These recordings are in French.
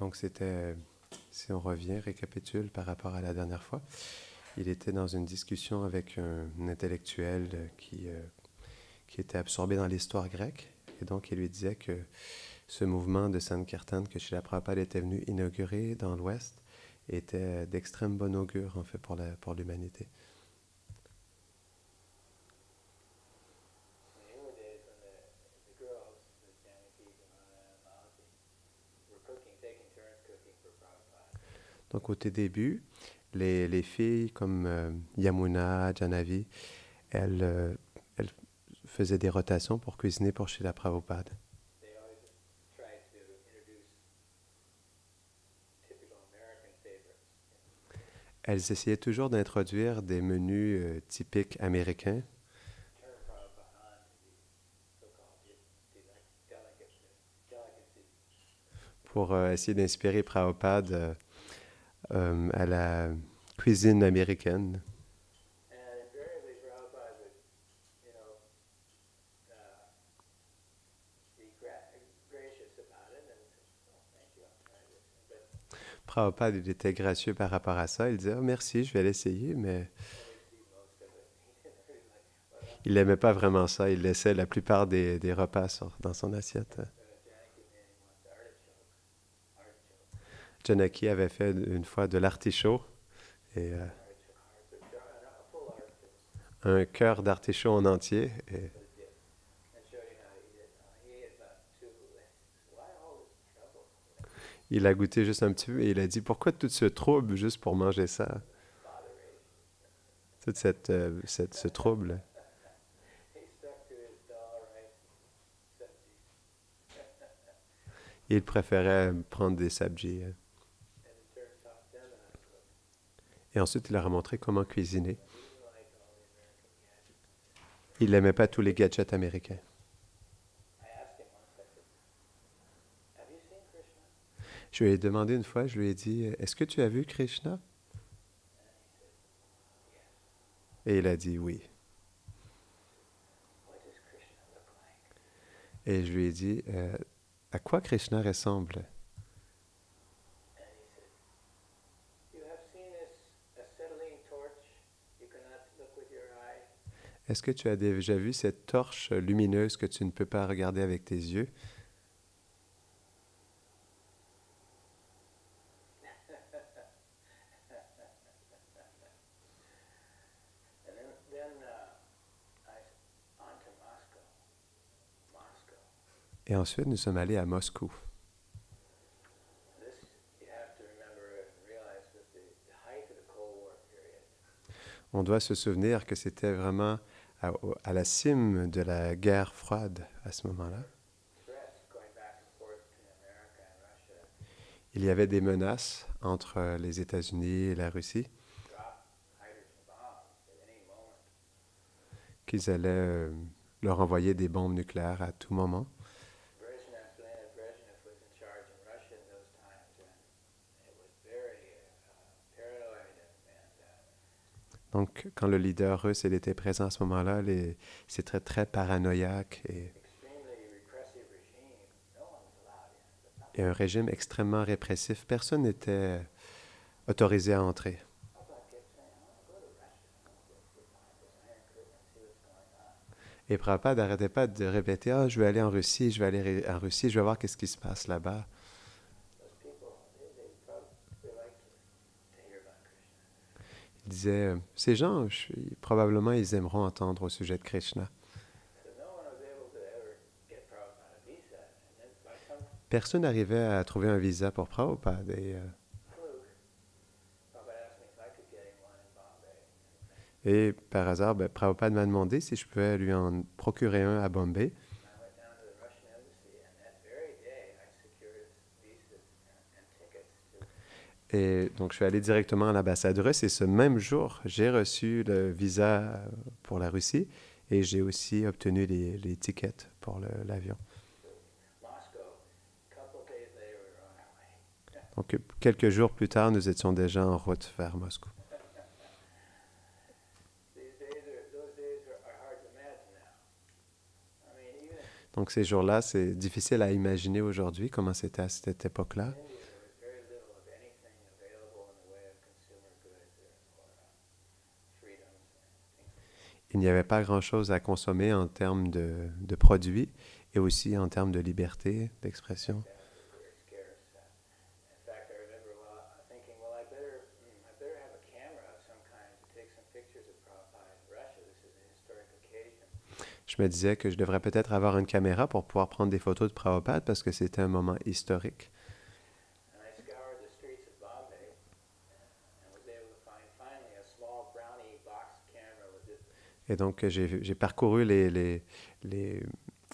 Donc c'était, si on revient, récapitule par rapport à la dernière fois, il était dans une discussion avec un intellectuel qui était absorbé dans l'histoire grecque. Et donc il lui disait que ce mouvement de Sankirtan que Srila Prabhupada était venu inaugurer dans l'Ouest était d'extrême bon augure en fait pour l'humanité. Donc au tout début, les filles comme Yamuna, Janavi, elles faisaient des rotations pour cuisiner pour Srila Prabhupada. Elles essayaient toujours d'introduire des menus typiques américains pour essayer d'inspirer Prabhupada à la cuisine américaine. Prabhupada, il était gracieux par rapport à ça. Il disait, oh, merci, je vais l'essayer, mais il n'aimait pas vraiment ça. Il laissait la plupart des repas dans son assiette. Janaki avait fait une fois de l'artichaut et un cœur d'artichaut en entier. Et il a goûté juste un petit peu et il a dit, pourquoi tout ce trouble juste pour manger ça? Tout ce trouble. Il préférait prendre des sabjis. Et ensuite, il leur a montré comment cuisiner. Il n'aimait pas tous les gadgets américains. Je lui ai demandé une fois, je lui ai dit, est-ce que tu as vu Krishna? Et il a dit oui. Et je lui ai dit, à quoi Krishna ressemble? Est-ce que tu as déjà vu cette torche lumineuse que tu ne peux pas regarder avec tes yeux? Et ensuite, nous sommes allés à Moscou. On doit se souvenir que c'était vraiment à la cime de la guerre froide à ce moment-là. Il y avait des menaces entre les États-Unis et la Russie qu'ils allaient leur envoyer des bombes nucléaires à tout moment. Donc, quand le leader russe il était présent à ce moment-là, c'était très paranoïaque et un régime extrêmement répressif. Personne n'était autorisé à entrer. Et Prabhupada n'arrêtait pas de répéter, ah, je vais aller en Russie, je vais aller en Russie, je vais voir qu'est-ce qui se passe là-bas. Il disait, ces gens, probablement, ils aimeront entendre au sujet de Krishna. Personne n'arrivait à trouver un visa pour Prabhupada. Et par hasard, Prabhupada m'a demandé si je pouvais lui en procurer un à Bombay. Et donc, je suis allé directement à l'ambassade russe et ce même jour, j'ai reçu le visa pour la Russie et j'ai aussi obtenu les tickets pour l'avion. Donc, quelques jours plus tard, nous étions déjà en route vers Moscou. Donc, ces jours-là, c'est difficile à imaginer aujourd'hui comment c'était à cette époque-là. il n'y avait pas grand-chose à consommer en termes de produits et aussi en termes de liberté d'expression. Exactly, they were scarce. In fact, I remember thinking, well, I better have a camera of some kind to take some pictures of Prabhupada in Russia. This is a historic occasion. Je me disais que je devrais peut-être avoir une caméra pour pouvoir prendre des photos de Prabhupada parce que c'était un moment historique. And I scoured the streets of Bombay and was able to find finally a small brownie box camera with it. Et donc, j'ai parcouru les,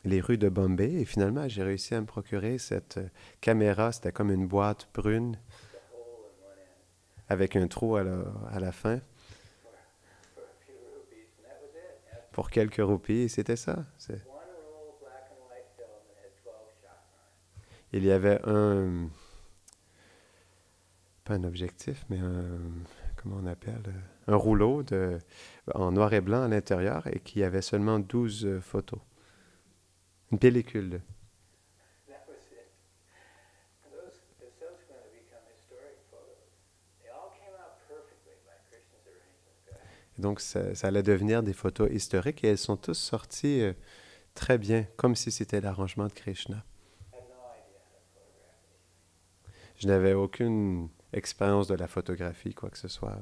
les rues de Bombay et finalement, j'ai réussi à me procurer cette caméra. C'était comme une boîte brune Just a hole in one end avec un trou à la fin for, for a few rupees, and that was it. pour quelques roupies. Et c'était ça. One roll of black and white film that had 12 shots on it. Il y avait pas un objectif, mais comment on appelle, un rouleau en noir et blanc à l'intérieur et qui avait seulement 12 photos. Une pellicule. That was it. And those have subsequently become historic photos. They all came out perfectly by Krishna's arrangement. Et donc, ça allait devenir des photos historiques et elles sont toutes sorties très bien, comme si c'était l'arrangement de Krishna. I had no idea how to photograph anything. Je n'avais aucune expérience de la photographie, quoi que ce soit.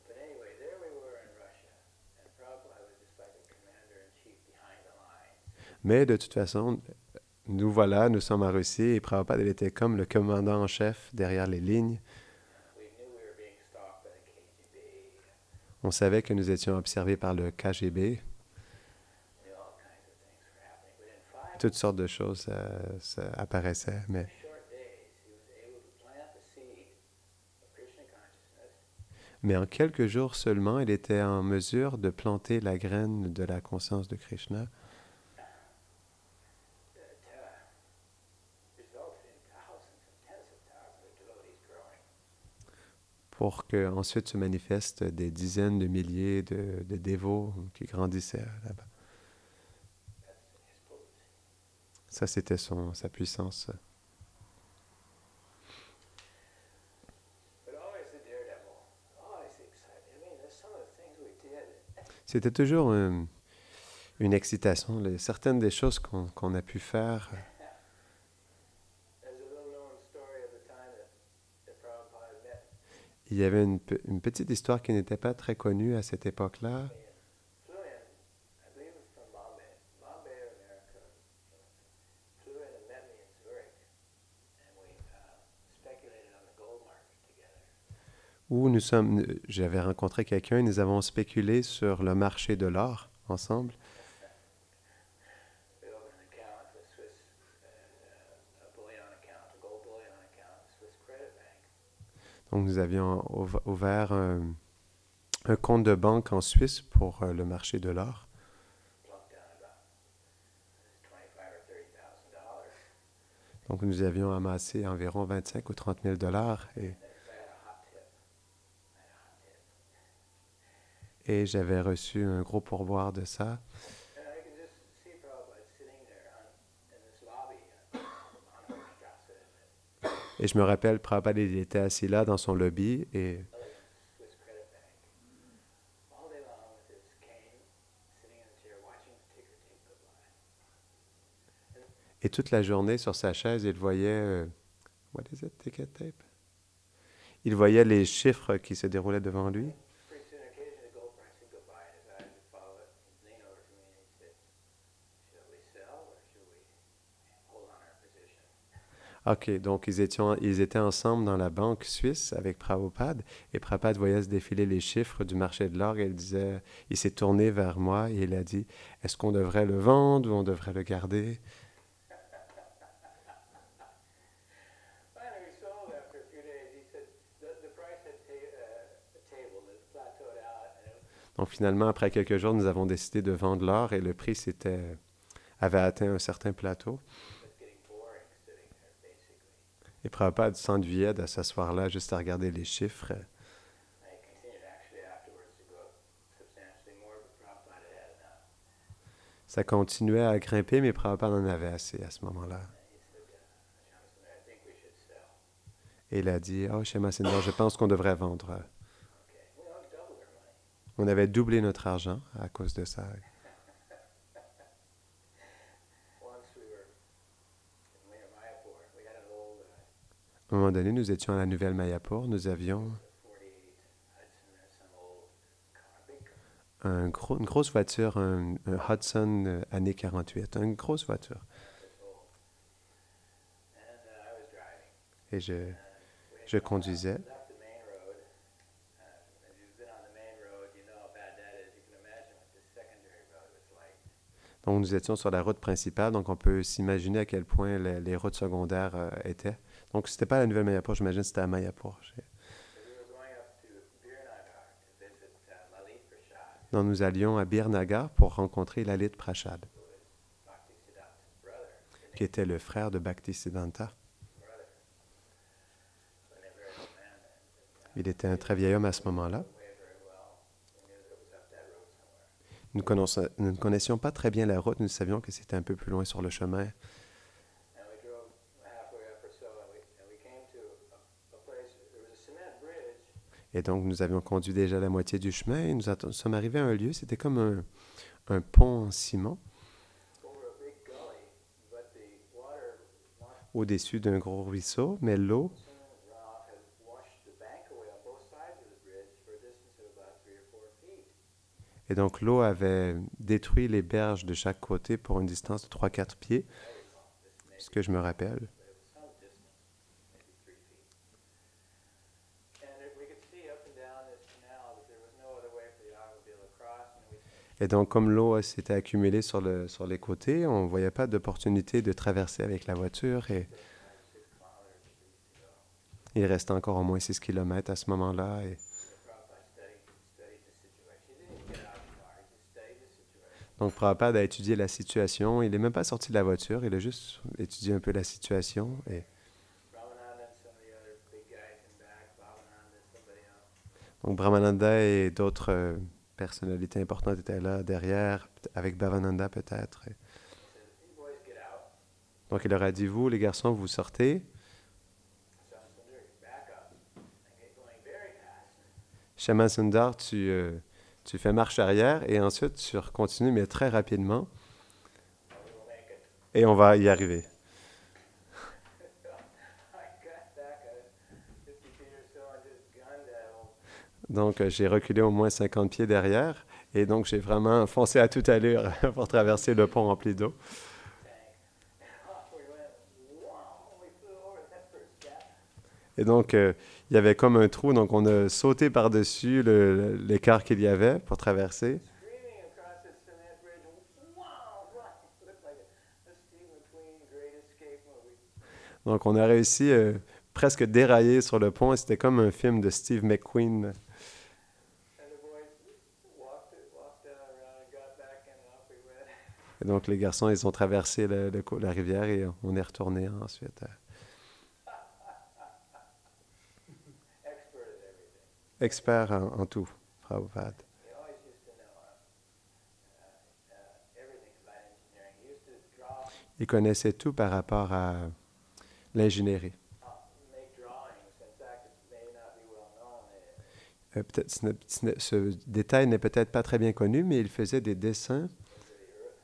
But anyway, there we were in Russia, and Prabhupada was just like a commander-in-chief behind the lines. Mais de toute façon, nous voilà, nous sommes en Russie et Prabhupada, il était comme le commandant en chef derrière les lignes. We knew we were being stalked by the KGB. On savait que nous étions observés par le KGB. We knew all kinds of things were happening. But in Toutes sortes de choses ça apparaissaient, mais short days, he was able to plant the seed of Krishna consciousness. Mais en quelques jours seulement, il était en mesure de planter la graine de la conscience de Krishna That resulted in thousands and tens of thousands of devotees growing. pour qu'ensuite se manifestent des dizaines de milliers de dévots qui grandissaient là-bas. That's his potency. Ça, c'était sa puissance. But always the daredevil, always the excitement. I mean, there's some of the things we did. C'était toujours une excitation. Certaines des choses qu'on a pu faire. There's a little known story of the time that Prabhupada met Il y avait une petite histoire qui n'était pas très connue à cette époque-là. flew in, I believe it was from Bombay, Bombay or America, flew in and met me in Zurich, and we speculated on the gold market together. Où j'avais rencontré quelqu'un et nous avons spéculé sur le marché de l'or ensemble. We opened an account, a Swiss, a bullion account, a gold bullion account, a Swiss credit bank. Donc nous avions ouvert un compte de banque en Suisse pour le marché de l'or. Plunked down about $25,000 or $30,000. Donc nous avions amassé environ 25 ou 30 000 dollars And if I had a hot tip, I had a hot tip. et j'avais reçu un gros pourboire de ça. And I can just see Prabhupada sitting there in this lobby on Strasse, Et je me rappelle, Prabhupada, il était assis là dans son lobby et Swiss credit bank, all day long with his cane, sitting in a chair, watching the ticker tape go by. Et toute la journée sur sa chaise, il voyait, what is it, ticket tape? Il voyait les chiffres qui se déroulaient devant lui. Pretty soon, occasionally, the gold price would go by, and his eyes would follow it. He'd lean over to me and he'd say, "Should we sell or should we hold on our position?" OK, donc ils étaient ensemble dans la banque suisse avec Prabhupada et Prabhupada voyait se défiler les chiffres du marché de l'or et il s'est tourné vers moi et il a dit, est-ce qu'on devrait le vendre ou on devrait le garder? Finally, we sold after a few days. He said the price had tabled, it plateaued out, and Donc finalement, après quelques jours, nous avons décidé de vendre l'or et le prix avait atteint un certain plateau. it was getting boring sitting there, basically. Et Prabhupada s'ennuyait de s'asseoir là juste à regarder les chiffres. I continued actually afterwards to go up substantially more, but Prabhupada had enough. Ça continuait à grimper, mais Prabhupada en avait assez à ce moment-là. And he said, Shamsundar, I think we should sell. Et il a dit, oh, Shema Sundar, je pense qu'on devrait vendre. Okay. We doubled our money. On avait doublé notre argent à cause de ça. Once we were near Mayapur. We had an old À un moment donné, nous étions à la Nouvelle Mayapur. Nous avions 48 Hudson or some old car, big car. une grosse voiture, un Hudson année 48, une grosse voiture. It's old. And I was driving. Et je conduisais. Left the main road. If you've been on the main road, you know how bad that is. You can imagine what the secondary road was like. Donc, nous étions sur la route principale, donc on peut s'imaginer à quel point les routes secondaires étaient. Donc, c'était pas à la Nouvelle Mayapur, j'imagine que c'était à Mayapur. So we were going up to Birnagar to visit Lalit Prasad, Donc, nous allions à Birnagar pour rencontrer Lalit Prasad, who was Bhaktisiddhanta's brother. qui était le frère de Bhaktisiddhanta. Brother. So a very old man. Il était un très vieil homme à ce moment-là. The way very well. We knew that it was up that road somewhere. Nous ne connaissions pas très bien la route, nous savions que c'était un peu plus loin sur le chemin. And we drove halfway up or so, and we came to a place. There was a cement bridge. Et donc, nous avions conduit déjà la moitié du chemin et nous sommes arrivés à un lieu, c'était comme un pont en ciment Over a big gully, but the water au-dessus d'un gros ruisseau, mais l'eau runoff had washed the bank away on both sides of the bridge for a distance of about 3 or 4 feet. Et donc, l'eau avait détruit les berges de chaque côté pour une distance de 3-4 pieds, ce que je me rappelle. But it was some distance, maybe 3 feet. And we could see up and down this canal that there was no other way for the automobile to cross. And we Et donc, comme l'eau s'était accumulée sur les côtés, on ne voyait pas d'opportunité de traverser avec la voiture et 6 kilometers at least to go. il restait encore au moins 6 kilomètres à ce moment-là. Et So Prabhupada studied the situation. He didn't even get out of the car. He just studied the situation. donc, Prabhupada a étudié la situation. Il n'est même pas sorti de la voiture, il a juste étudié un peu la situation. Et Ramananda and some of the other big guys in back, Bhavananda, somebody else. donc, Brahmananda et d'autres personnalités importantes étaient là derrière, avec Bhavananda peut-être. He said, "You boys get out." Donc, il leur a dit, vous, les garçons, vous sortez. Sundar, back up and get going very fast. Shyamal Sundar, tu fais marche arrière et ensuite tu continues, mais très rapidement, And we will make it. et on va y arriver. So I got back 50 feet or so and just gunned that old Donc, j'ai reculé au moins 50 pieds derrière, et donc j'ai vraiment foncé à toute allure pour traverser le pont rempli d'eau. tank. And off we went. Wow, we flew over that first gap. Et donc, il y avait comme un trou, donc on a sauté par-dessus l'écart qu'il y avait pour traverser. Screaming across this cement bridge. Wow, wow. It looked like a Steve McQueen Great Escape movie. Donc, on a réussi presque dérailler sur le pont, et c'était comme un film de Steve McQueen. And the boys walked around and got back and off we went. Et donc, les garçons, ils ont traversé la rivière et on est retourné ensuite. Expert at everything. Expert en tout, Prabhupada. He always used to know everything about engineering. He used to draw, Il connaissait tout par rapport à l'ingénierie. make drawings. In fact, it may not be well known. Peut-être, ce détail n'est peut-être pas très bien connu, mais il faisait des dessins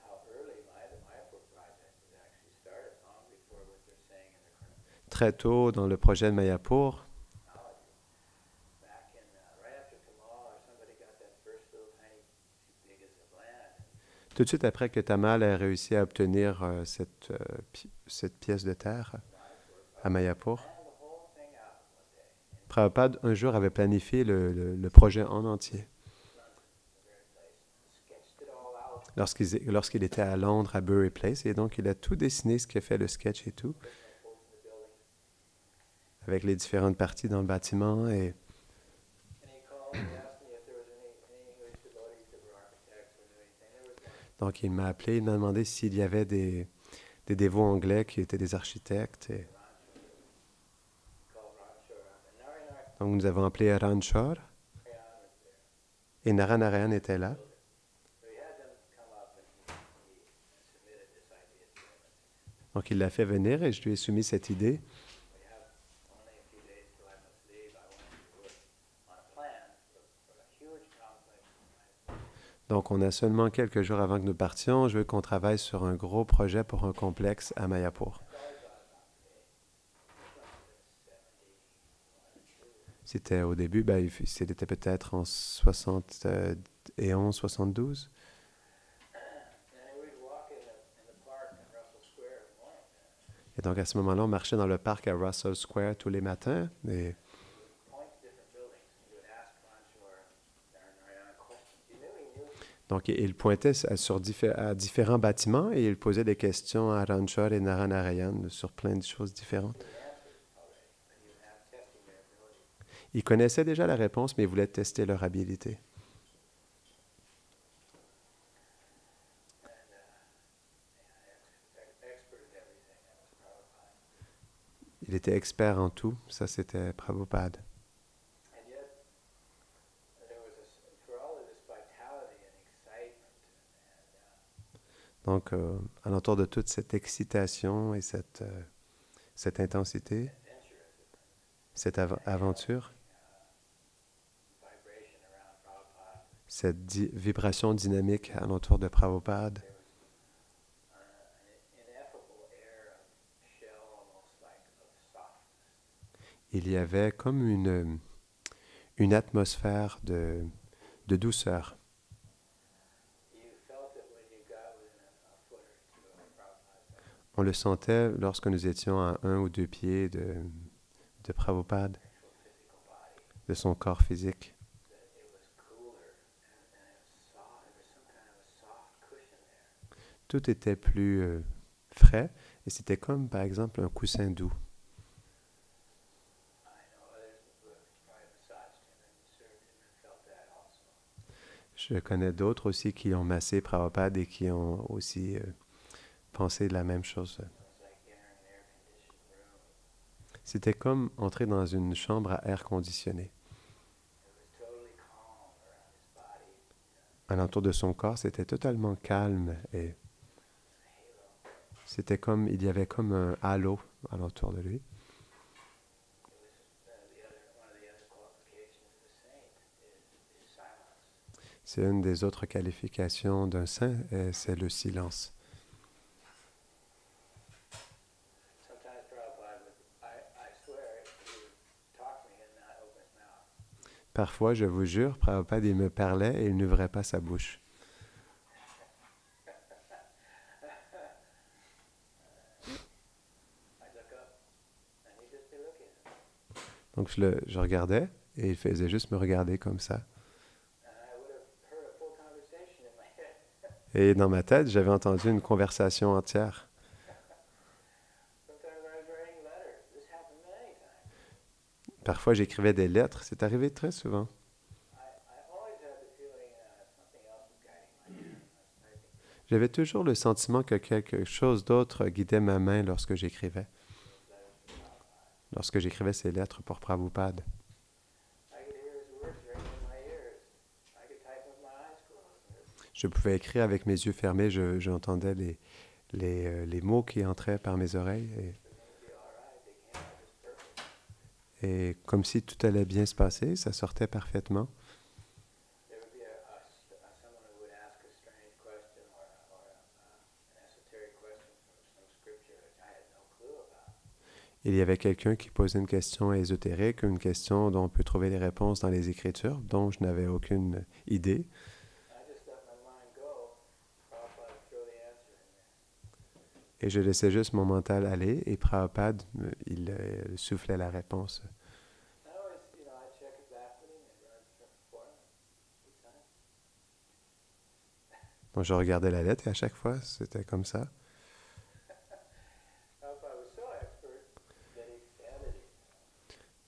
How early the Mayapur project was actually started, long before what they're saying in the très tôt dans le projet de Mayapur. chronology. Back in right after Kamal or somebody got that first little tiny big as of land. Tout de suite après que Tamal a réussi à obtenir cette pièce de terre à Mayapur, Planned the whole thing out one day. Prabhupada un jour avait planifié le projet en entier. The very place. Sketched it all out. Lorsqu'il était à Londres, à Bury Place, et donc il a tout dessiné, ce qui a fait le sketch et tout, Different folks in the building. avec les différentes parties dans le bâtiment. Et And he called and asked me if there was any English devotees that were architects or knew anything. There was one. donc il m'a appelé, il m'a demandé s'il y avait des dévots anglais qui étaient des architectes. Et Called Ron Shore. And Narayana donc nous avons appelé Ranchor, was there. et Naranarayan était là. So he had them come up and he submitted this idea to him. Donc il l'a fait venir et je lui ai soumis cette idée. We have only a few days till I must leave. I want to do it on a plan for a huge complex Donc, on a seulement quelques jours avant que nous partions. Je veux qu'on travaille sur un gros projet pour un complexe à Mayapur. C'était au début, c'était peut-être en 71, 72. Et donc, à ce moment-là, on marchait dans le parc à Russell Square tous les matins. Et donc, il pointait à différents bâtiments et il posait des questions à Ranchor et Naranarayan sur plein de choses différentes. Ils connaissaient déjà la réponse, mais ils voulaient tester leur habileté. Il était expert en tout. Ça, c'était Prabhupada. Donc, alentour de toute cette excitation et cette intensité, cette aventure, cette vibration dynamique alentour de Prabhupada, il y avait comme une atmosphère de douceur. On le sentait lorsque nous étions à 1 ou 2 pieds de Prabhupada, de son corps physique. Tout était plus frais et c'était comme, par exemple, un coussin doux. Je connais d'autres aussi qui ont massé Prabhupada et qui ont aussi pensé de la même chose. C'était comme entrer dans une chambre à air conditionné. Alentour de son corps, c'était totalement calme et c'était comme, il y avait comme un halo alentour de lui. C'est une des autres qualifications d'un saint, c'est le silence. Parfois, je vous jure, Prabhupada, il me parlait et il n'ouvrait pas sa bouche. Donc, je regardais et il faisait juste me regarder comme ça. Et dans ma tête, j'avais entendu une conversation entière. Parfois, j'écrivais des lettres. C'est arrivé très souvent. J'avais toujours le sentiment que quelque chose d'autre guidait ma main lorsque j'écrivais. Lorsque j'écrivais ces lettres pour Prabhupada. Je pouvais écrire avec mes yeux fermés. J'entendais les mots qui entraient par mes oreilles. Et comme si tout allait bien se passer, ça sortait parfaitement. Il y avait quelqu'un qui posait une question ésotérique, une question dont on peut trouver les réponses dans les Écritures, dont je n'avais aucune idée. Et je laissais juste mon mental aller, et Prabhupada, il soufflait la réponse. Donc je regardais la lettre et à chaque fois, c'était comme ça.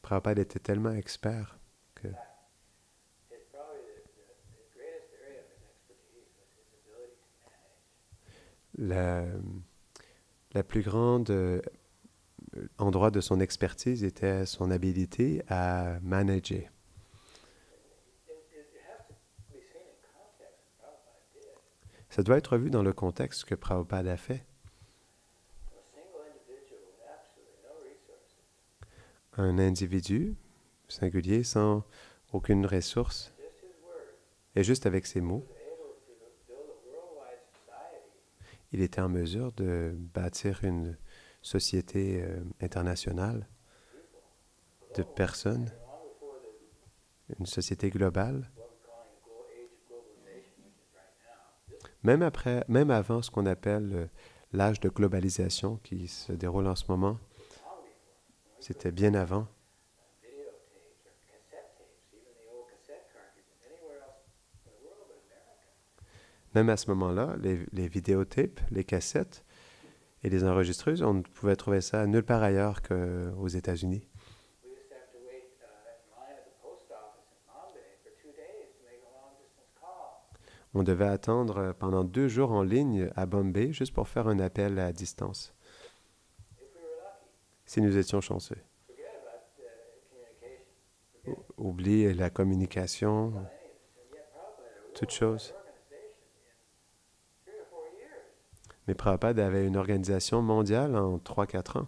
Prabhupada était tellement expert que la plus grande endroit de son expertise était son habilité à manager. Ça doit être vu dans le contexte que Prabhupada a fait. Un individu singulier sans aucune ressource, et juste avec ses mots, il était en mesure de bâtir une société internationale de personnes, and long before the une société globale, what we're calling the age of globalization, which is right now. This même avant ce qu'on appelle l'âge de globalisation qui se déroule en ce moment. was long before. When we C'était bien avant. videotapes or cassette tapes, even the old cassette cartridges, anywhere else in the world but America. Même à ce moment-là, les vidéotapes, les cassettes et les enregistreuses, on ne pouvait trouver ça nulle part ailleurs qu'aux États-Unis. We used to have to wait in line at the post office in Bombay for 2 days to make a long distance call. On devait attendre pendant 2 jours en ligne à Bombay juste pour faire un appel à distance, If we were lucky, si nous étions chanceux. forget about communication. Forget Oublie la communication, about any of this. And yet Prabhupada had a toute worldwide chose. organization in 3 or 4 years. Mais Prabhupada avait une organisation mondiale en 3-4 ans. How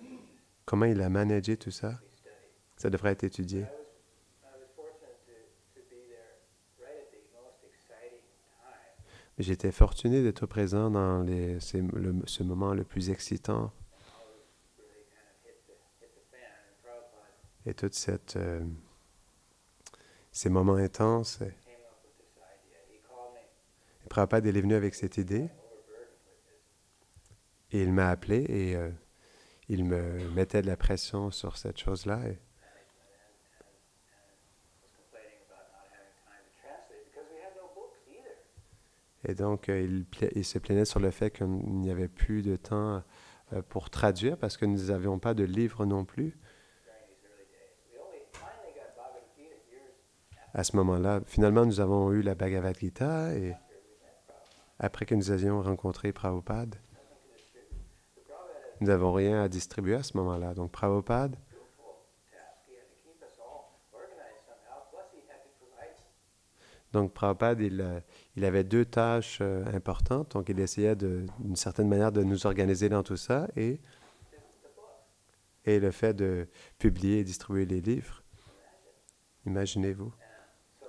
he managed Comment il a managé tout ça? to be studied. Ça devrait être étudié. I was fortunate to be there right at the most exciting time. J'étais fortuné d'être présent dans ce moment le plus excitant And all was really kind of hit the fan. And Prabhupada et tous ces moments intenses. came up with this idea. He called me Et Prabhupada il est venu avec cette idée overburdened with this et il m'a appelé et il me mettait de la pression sur cette chose-là. management and was complaining about not having time to translate because we had no books either. Et donc, il se plaignait sur le fait qu'il n'y avait plus de temps pour traduire parce que nous n'avions pas de livres non plus. During these early days. We only finally got Bhagavad Gita years À ce moment-là, finalement, nous avons eu la Bhagavad Gita et after we met Prabhupada. après que nous avions rencontré Prabhupada, Nothing to distribute. So Prabhupada had nous n'avons rien à distribuer à ce moment-là. Donc, Prabhupada, a dual task. He had to keep us all organized somehow, plus he had to provide il avait 2 tâches importantes. Donc, il essayait d'une certaine manière de nous organiser dans tout ça the books. et le fait de publier et distribuer les livres. Imagine. Imaginez-vous. And so,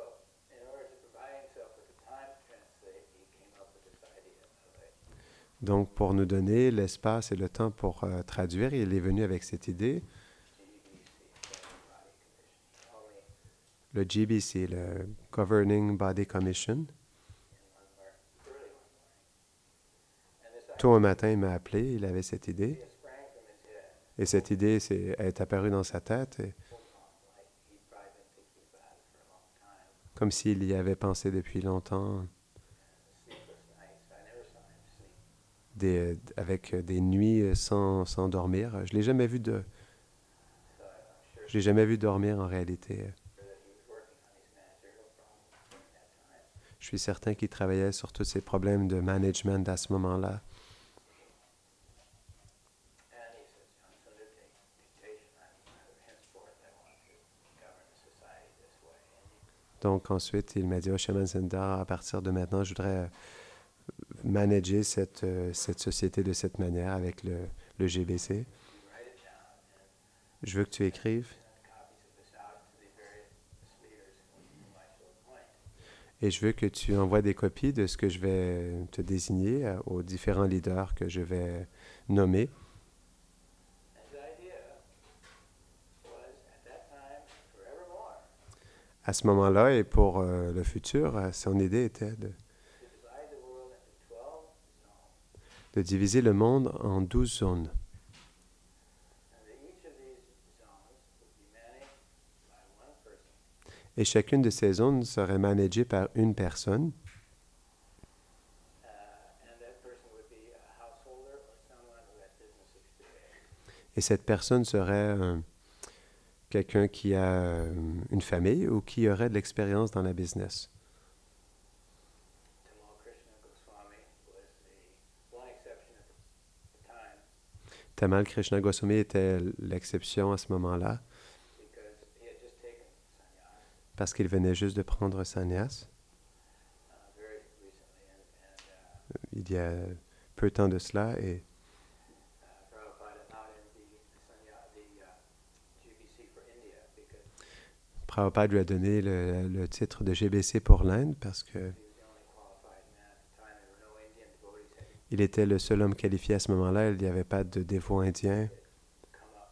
in order to provide himself with the time to translate, he came up with this idea of a Donc, pour nous donner l'espace et le temps pour traduire, il est venu avec cette idée, GBC, Governing Body Commission. He called me le GBC, le Governing Body Commission. early one morning. And this Tôt un matin, il m'a appelé, il avait cette idée. idea sprang from his head, Et cette idée est apparue dans sa tête, full on, like he'd probably been thinking about it for a long time. comme s'il y avait pensé depuis longtemps, Sleepless nights. I never saw him sleep. avec des nuits sans dormir. So I'm sure Je l'ai jamais vu dormir en réalité. that he was working on his managerial problems during that time. Je suis certain qu'il travaillait sur tous ces problèmes de management à ce moment-là. And he says, Johnson, to take dictation. Henceforth, I want to govern the society this way. Donc ensuite, il m'a dit, oh, Shaman Sundar, à partir de maintenant, je voudrais manager cette société de cette manière avec le GBC. You write it down and Je veux que tu écrives send copies of this out to the various leaders whom I shall appoint. et je veux que tu envoies des copies de ce que je vais te désigner aux différents leaders que je vais nommer. And his idea was, at that time, forevermore, À ce moment-là et pour le futur, son idée était to divide the world into 12 zones. de diviser le monde en 12 zones. And that each of these zones would be managed by one person. Et chacune de ces zones serait managée par une personne. And that person would be a householder or someone who had business experience. Et cette personne serait quelqu'un qui a une famille ou qui aurait de l'expérience dans la business. Tamal Krishna Goswami was the one exception at the time Tamal Krishna Goswami était l'exception à ce moment-là because he had just taken sannyas parce qu'il venait juste de prendre sannyas very recently, and il y a peu de temps de cela et Prabhupada honored the GBC for India because Prabhupada lui a donné le titre de GBC pour l'Inde parce que he was the only qualified Il était le seul homme qualifié à ce moment-là. Il n'y avait pas de dévot indien come up.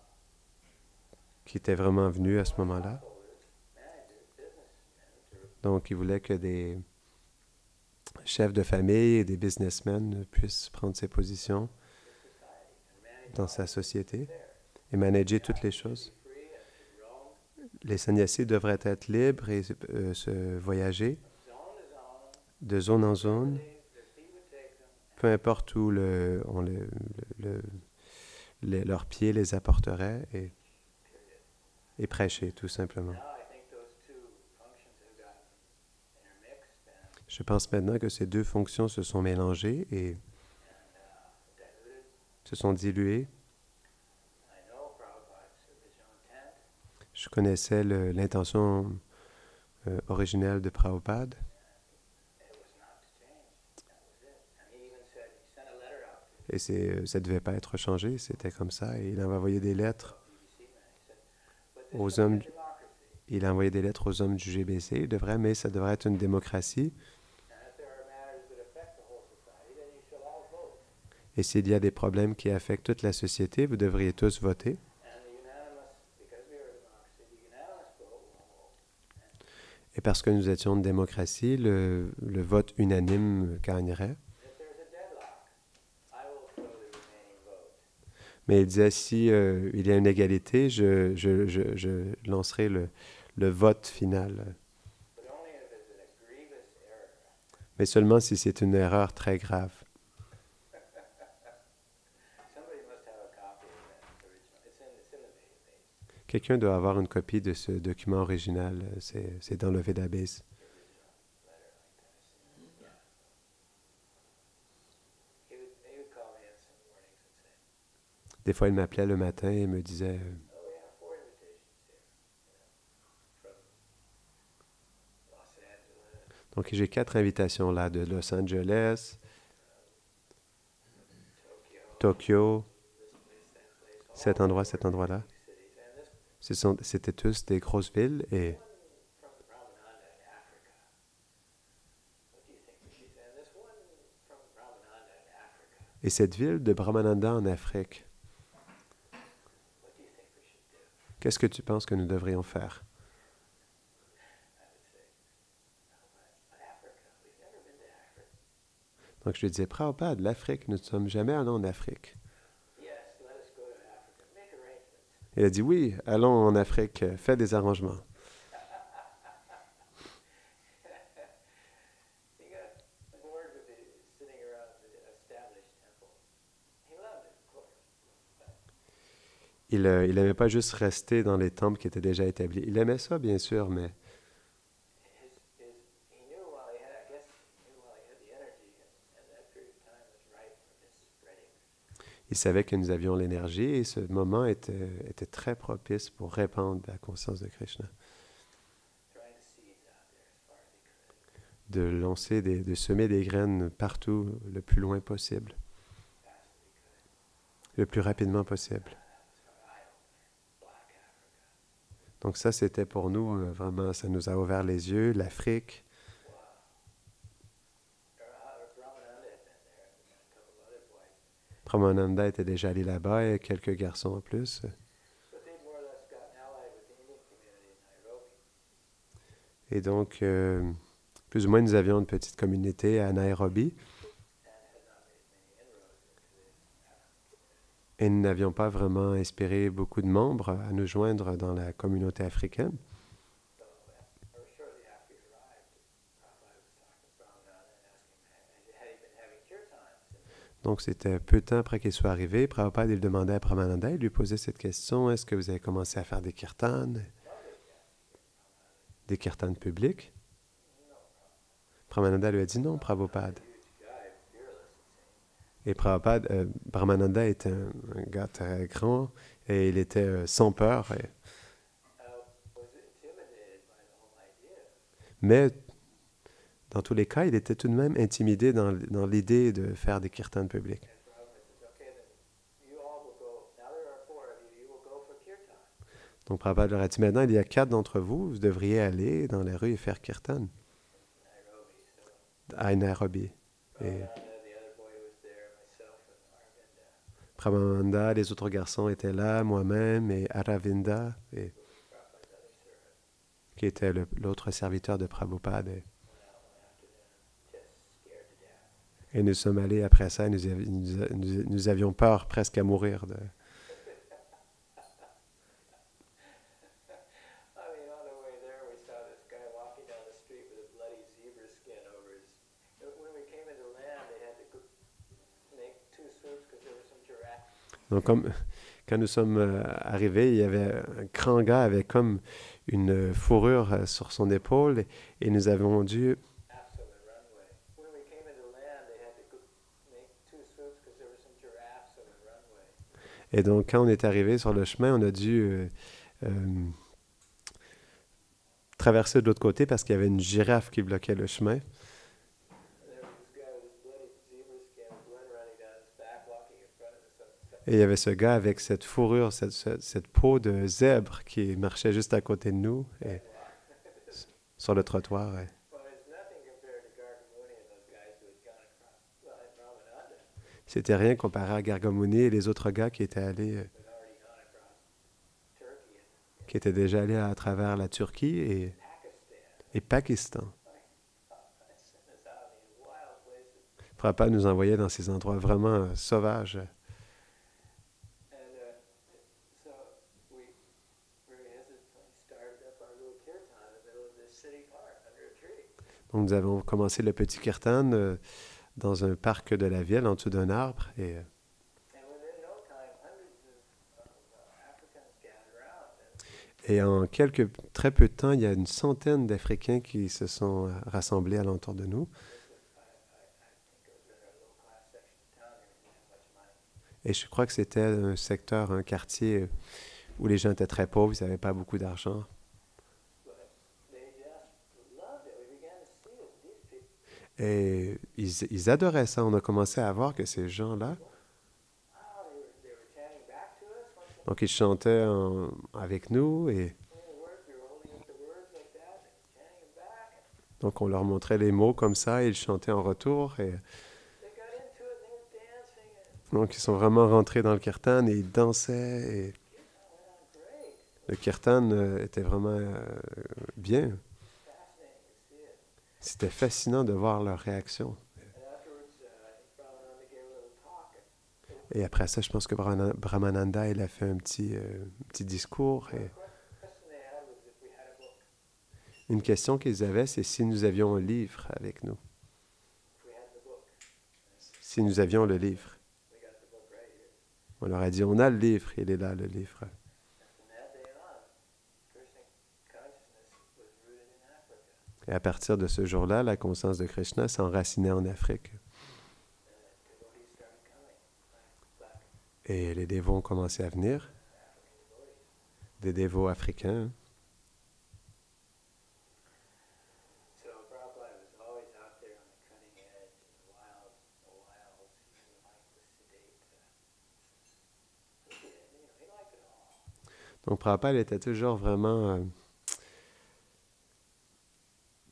qui était vraiment venu à ce moment-là. Householders, managers, businessmen to Donc, il voulait que des chefs de famille et des businessmen puissent prendre ces positions the society and manage dans all sa société affairs. et manager toutes les choses. Free and to roam Les sannyasis devraient être libres et se voyager zone to zone. de zone en zone, Their feet would take them. peu importe où leurs pieds les apporteraient et prêcher tout simplement. Now I think those two functions have gotten intermixed and Je pense maintenant que ces deux fonctions se sont mélangées et diluted. se sont diluées. I know Prabhupada's original intent. Je connaissais l'intention originelle de Prabhupada It was not to change. That was it. And he even said, he sent a letter out to et ça ne devait pas être changé, c'était comme ça. Et il a envoyé des lettres BBC man. He said, but this aux should be a hommes. democracy. Il a envoyé des lettres aux hommes du GBC, mais ça devrait être une démocratie. And if there are matters that affect the whole society, then you should all vote. Et s'il y a des problèmes qui affectent toute la société, vous devriez tous voter. And the unanimous, because we are a democracy, the unanimous vote will hold. Et parce que nous étions une démocratie, le vote unanime gagnerait. If there's a deadlock, I will throw the remaining vote. Mais il disait, si il y a une égalité, je lancerai le vote final. But only if it's a grievous error. Mais seulement si c'est une erreur très grave. Somebody must have a copy of that original. It's in the database. Quelqu'un doit avoir une copie de ce document original. C'est dans le Vedabase. He would call me in some mornings and say, Des fois, il m'appelait le matin et me disait, "Oh, we have 4 invitations here, from Los Angeles, donc j'ai 4 invitations là, de Los Angeles, Tokyo, Tokyo, this place, that place, all cet endroit-là. big cities, and this C'était tous des grosses villes et from Ramananda in Africa. What do you think we should? And this one from Ramananda in Africa. Et cette ville de Brahmananda en Afrique, What do you think we should do?" qu'est-ce que tu penses que nous devrions faire? I would say, "But Africa, we've never been to Africa." Donc je lui disais, Prabhupada, l'Afrique, nous ne sommes jamais allés en Afrique. Yes, let us go to Africa. Make arrangements. Il a dit, oui, allons en Afrique, fais des arrangements. He got bored with sitting around the established temple. He loved it, of course. Il n'aimait pas juste rester dans les temples qui étaient déjà établis. Il aimait ça, bien sûr, mais He knew while he had, I guess, he knew while he had the energy, and that period of time was right for this spreading. il savait que nous avions l'énergie et ce moment était très propice pour répandre la conscience de Krishna. Throwing the seeds out there as far as he could, De semer des graines partout le plus loin possible, as fast as he could. le plus rapidement possible. That was our eye-opener, Black Africa. Donc ça, c'était pour nous, vraiment, ça nous a ouvert les yeux, l'Afrique. Wow. Ramananda had been there, and a couple of other boys. Pramananda était déjà allé là-bas et quelques garçons en plus. But they'd more or less gotten allied with the Indian community in Nairobi. Et donc, plus ou moins, nous avions une petite communauté à Nairobi And had not made many inroads into the African community. et nous n'avions pas vraiment inspiré beaucoup de membres à nous joindre dans la communauté africaine. So, or shortly after he arrived, Prabhupada was talking to Ramananda and asking him, had he been having kirtans? Donc, c'était peu de temps après qu'il soit arrivé. Prabhupada, il demandait à Pramananda, il lui posait cette question, est-ce que vous avez commencé à faire des kirtans, des kirtans publics? Pramananda lui a dit non, Prabhupada. Et Prabhupada, Brahmananda était un gars très grand et il était sans peur. Was intimidated by the whole idea. Mais dans tous les cas, il était tout de même intimidé dans l'idée de faire des kirtans publics. And Prabhupada says, okay, then you all will go, now there are 4 of you, you will go for kirtan. Donc Prabhupada leur a dit, maintenant il y a 4 d'entre vous, vous devriez aller dans les rues et faire kirtan Nairobi. So à Nairobi. Et Ramananda, the other boy was there, Prabhupada, les autres garçons étaient là, moi-même et Aravinda, qui était l'autre serviteur de Prabhupada. Et nous sommes allés après ça, nous avions peur presque à mourir. Donc, quand nous sommes arrivés, il y avait un grand gars avec comme une fourrure sur son épaule et nous avons dû... Et donc, quand on est arrivé sur le chemin, on a dû traverser de l'autre côté parce qu'il y avait une girafe qui bloquait le chemin. Et il y avait ce gars avec cette fourrure, cette peau de zèbre qui marchait juste à côté de nous, et, sur le trottoir. Et. C'était rien comparé à Gargamuni et les autres gars qui étaient allés, qui étaient déjà allés à travers la Turquie et Pakistan. Prabhupada nous envoyait dans ces endroits vraiment sauvages. Donc nous avons commencé le petit kirtan dans un parc de la ville, en dessous d'un arbre. Et en très peu de temps, il y a une centaine d'Africains qui se sont rassemblés alentour de nous. Et je crois que c'était un secteur, un quartier où les gens étaient très pauvres, ils n'avaient pas beaucoup d'argent. Et ils adoraient ça. On a commencé à voir que ces gens-là, donc ils chantaient avec nous et donc on leur montrait les mots comme ça et ils chantaient en retour. Et donc ils sont vraiment rentrés dans le kirtan et ils dansaient. Et le kirtan était vraiment bien. C'était fascinant de voir leur réaction. Et après ça, je pense que Brahmananda, il a fait un petit discours. Et une question qu'ils avaient, c'est si nous avions un livre avec nous. Si nous avions le livre. On leur a dit, on a le livre. Il est là, le livre. Et à partir de ce jour-là, la conscience de Krishna s'enracinait en Afrique. Et les dévots ont commencé à venir, des dévots africains. Donc Prabhupada était toujours vraiment...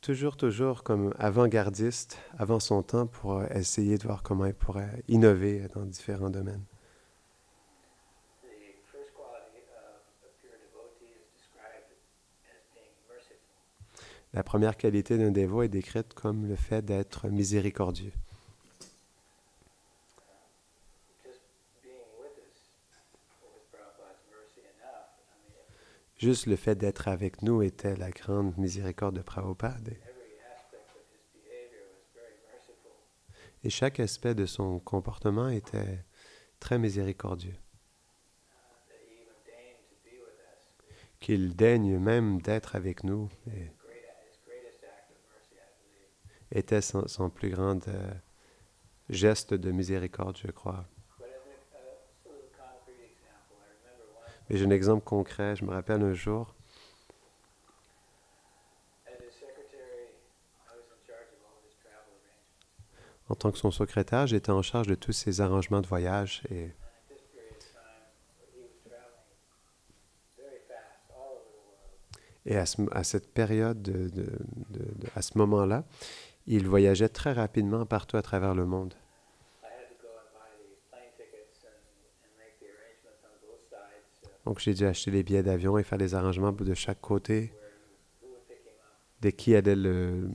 toujours comme avant-gardiste, avant son temps, pour essayer de voir comment il pourrait innover dans différents domaines. La première qualité d'un dévot est décrite comme le fait d'être miséricordieux. Juste le fait d'être avec nous était la grande miséricorde de Prabhupada. Et chaque aspect de son comportement était très miséricordieux. Qu'il daigne même d'être avec nous était son plus grand geste de miséricorde, je crois. Et j'ai un exemple concret. Je me rappelle un jour, en tant que son secrétaire, j'étais en charge de tous ses arrangements de voyage. Et à cette période, à ce moment-là, il voyageait très rapidement partout à travers le monde. Donc j'ai dû acheter les billets d'avion et faire les arrangements de chaque côté, who would pick him up, de qui allait le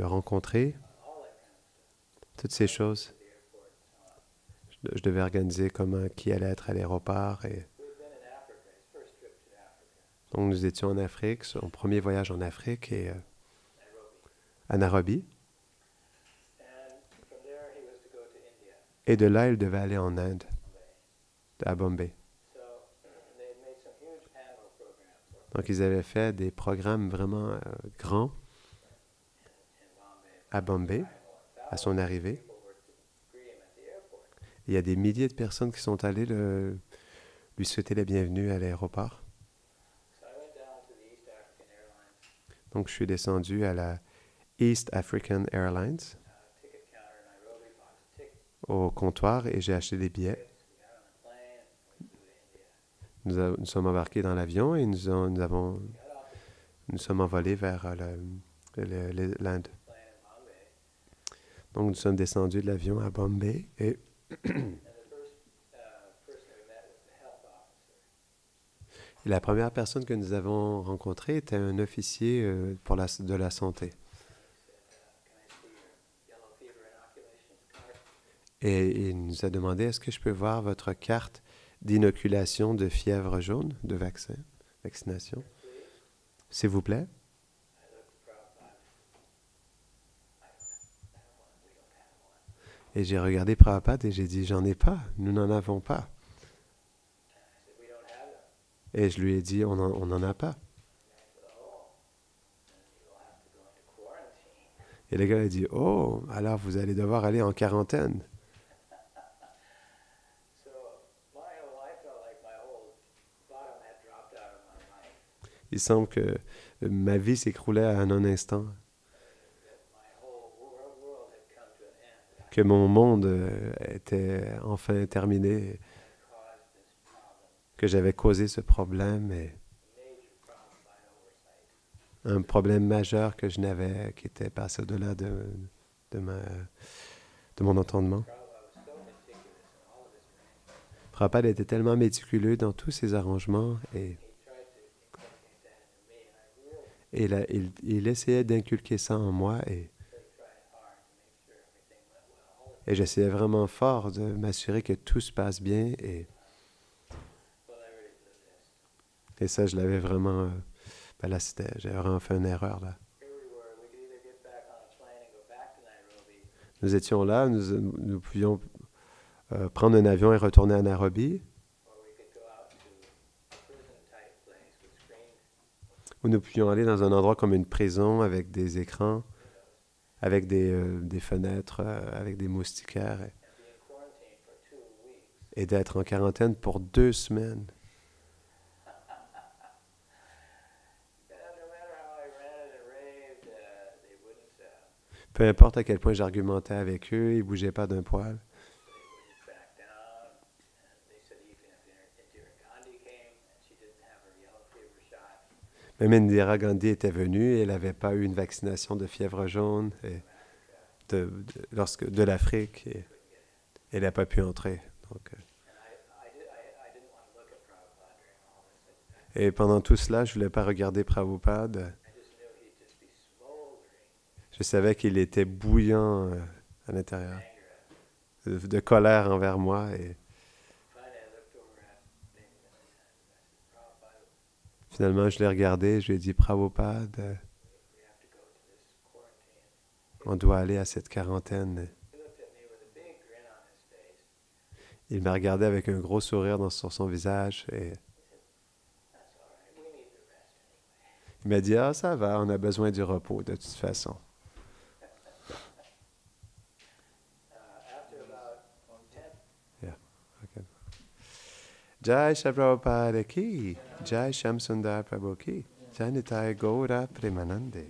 rencontrer, all that kind of stuff. toutes ces choses. To the airport and so on. Je devais organiser comment, qui allait être à l'aéroport. Et We'd been in Africa, his first trip to Africa, donc nous étions en Afrique, son premier voyage en Afrique et Nairobi. à Nairobi. And from there he was to go to India, Et de là, il devait aller en Inde, Bombay. à Bombay. So they had made some huge panel programs for him Donc ils avaient fait des programmes vraiment grands in Bombay. à Bombay, à son arrivée. People were to greet him at the airport. Il y a des milliers de personnes qui sont allées lui souhaiter la bienvenue à l'aéroport. So I went down to the East African Airlines Donc je suis descendu à la East African Airlines, ticket counter in Nairobi, bought a ticket. au comptoir, et j'ai acheté des billets. We got on a plane and we flew to India. Nous sommes embarqués dans l'avion et nous Got off nous sommes envolés vers l'Inde. the plane in Bombay, Donc nous sommes descendus de l'avion à Bombay et and the first person we met was the health officer. la première personne que nous avons rencontrée était un officier de la santé. He said, "Can I see your yellow fever inoculation card?" Et il nous a demandé, est-ce que je peux voir votre carte d'inoculation de fièvre jaune, de vaccination, Please. s'il vous plaît? I looked at Prabhupada. We don't have one. Et j'ai regardé Prabhupada et j'ai dit, j'en ai pas, nous n'en avons pas. And I said, "We don't have them." Et je lui ai dit, on n'en a pas. And I said, "Oh, then you will have to go into quarantine." Et le gars a dit, oh, alors vous allez devoir aller en quarantaine. So I felt like my whole bottom had dropped out of my life. Il semble que ma vie s'écroulait à un instant, That my whole world had come to an end. que mon monde était enfin terminé, Caused this problem, que j'avais causé ce problème, et a major problem by oversight. un problème majeur que qui était passé au-delà de mon entendement. Prabhupada was so meticulous in all of his arrangements. Prabhupada était tellement méticuleux dans tous ses arrangements et He tried to inculcate that into me, and I really, il essayait d'inculquer ça en moi et really tried hard to make sure everything went well. j'essayais vraiment fort de m'assurer que tout se passe bien Well, I really blew this. et ça, je l'avais vraiment... ben là, j'avais vraiment fait une erreur là. Here we were. We could either get back on a plane and go back to Nairobi, Nous étions là, nous pouvions prendre un avion et retourner à Nairobi, or we could go out to a prison-type place with screened ou nous pouvions aller dans un endroit comme une prison avec des écrans, avec des fenêtres, avec des moustiquaires, and be in quarantine for 2 weeks. et d'être en quarantaine pour 2 semaines. No matter how I ranted and raved, they wouldn't. Peu importe à quel point j'argumentais avec eux, ils ne bougeaient pas d'un poil. They wouldn't back down. And they said even if Indira Gandhi came and she didn't have her yellow fever shot, Même Indira Gandhi était venue et elle n'avait pas eu une vaccination de fièvre jaune et de l'Afrique et elle n'a pas pu entrer. Donc, and I didn't want to look at Prabhupada during all this. et pendant tout cela, je ne voulais pas regarder Prabhupada. I just knew he'd just be smoldering, Je savais qu'il était bouillant à l'intérieur, anger. de colère envers moi. Et Finally, I looked over at him many times. I said, Prabhupada, finalement, je l'ai regardé, je lui ai dit, Prabhupada, we have to go to this quarantine. on doit aller à cette quarantaine. He looked at me with a big grin on his face. Il m'a regardé avec un gros sourire sur son visage et That's all right. We need the rest anyway. il m'a dit, ah, ça va, on a besoin du repos de toute façon. After about 10, Jai Shri Prabhupada ki, Jai Sham Sundar Prabhu ki, Jai Nitai Gaura Premanande.